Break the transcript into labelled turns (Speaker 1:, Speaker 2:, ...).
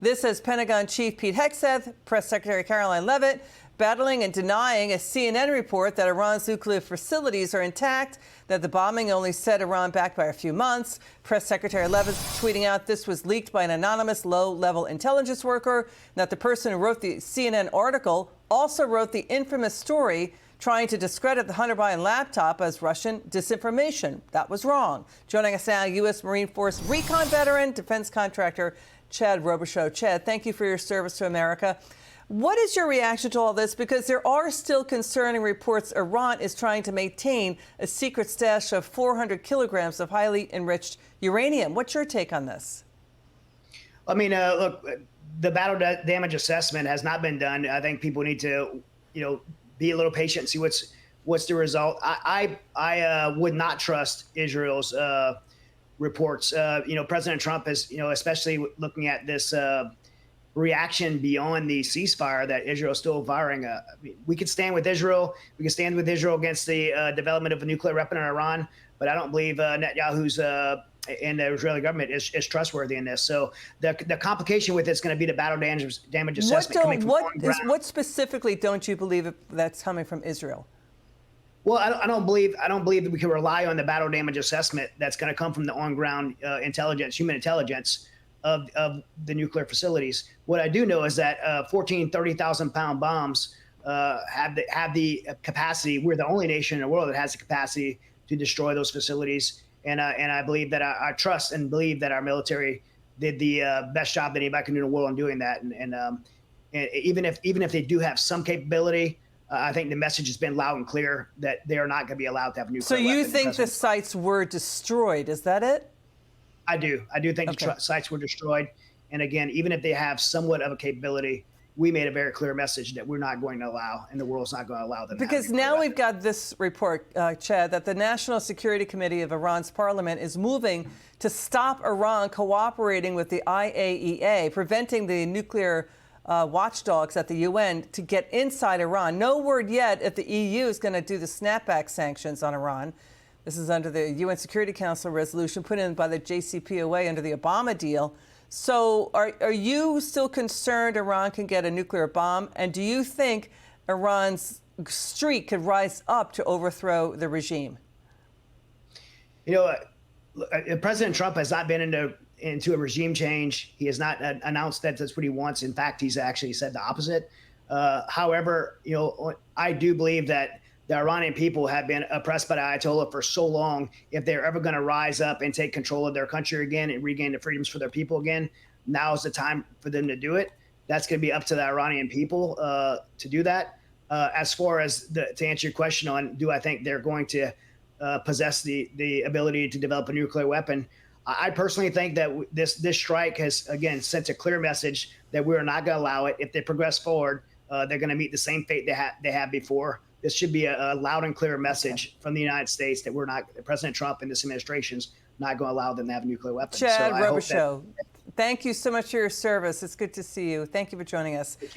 Speaker 1: This as Pentagon Chief Pete Hegseth, Press Secretary Caroline Leavitt, battling and denying a CNN report that Iran's nuclear facilities are intact, that the bombing only set Iran back by a few months. Press Secretary Leavitt tweeting out this was leaked by an anonymous low-level intelligence worker, and that the person who wrote the CNN article also wrote the infamous story trying to discredit the Hunter Biden laptop as Russian disinformation. That was wrong. Joining us now, U.S. Marine Force recon veteran, defense contractor Chad Robichaux. Chad, thank you for your service to America. What is your reaction to all this? Because there are still concerning reports Iran is trying to maintain a secret stash of 400 kilograms of highly enriched uranium. What's your take on this?
Speaker 2: I mean, look, the battle damage assessment has not been done. I think people need to, be a little patient and see what's the result. I would not trust Israel's reports. President Trump is, especially looking at this reaction beyond the ceasefire that Israel is still firing. We could stand with Israel. We can stand with Israel against the development of a nuclear weapon in Iran, but I don't believe Netanyahu's and the Israeli government is trustworthy in this. So the complication with it's going to be the battle damage assessment.
Speaker 1: What specifically don't you believe that's coming from Israel?
Speaker 2: Well, I don't believe that we can rely on the battle damage assessment that's going to come from the on-ground human intelligence of the nuclear facilities. What I do know is that 14, 30,000-pound bombs have the capacity. We're the only nation in the world that has the capacity to destroy those facilities. And I believe that I trust and believe that our military did the best job that anybody can do in the world in doing that. And even if they do have some capability, I think the message has been loud and clear that they are not going to be allowed to have a nuclear weapon.
Speaker 1: So you think the sites were destroyed? Is that it?
Speaker 2: I do. I do think the sites were destroyed. And again, even if they have somewhat of a capability, we made a very clear message that we're not going to allow, and the world's not going to allow them.
Speaker 1: Because now we've got this report, Chad, that the National Security Committee of Iran's parliament is moving to stop Iran cooperating with the IAEA, preventing the nuclear watchdogs at the UN to get inside Iran. No word yet if the EU is going to do the snapback sanctions on Iran. This is under the UN Security Council resolution put in by the JCPOA under the Obama deal. So are you still concerned Iran can get a nuclear bomb? And do you think Iran's streak could rise up to overthrow the regime?
Speaker 2: President Trump has not been into a regime change. He has not announced that that's what he wants. In fact, he's actually said the opposite. However, I do believe that the Iranian people have been oppressed by the Ayatollah for so long. If they're ever going to rise up and take control of their country again and regain the freedoms for their people again, now is the time for them to do it. That's going to be up to the Iranian people to do that. As far as to answer your question on, do I think they're going to possess the ability to develop a nuclear weapon? I personally think that this strike has, again, sent a clear message that we are not going to allow it. If they progress forward, they're going to meet the same fate they had before. This should be a loud and clear message from the United States that President Trump and this administration's not going to allow them to have a nuclear weapon.
Speaker 1: Chad Robichaux, thank you so much for your service. It's good to see you. Thank you for joining us.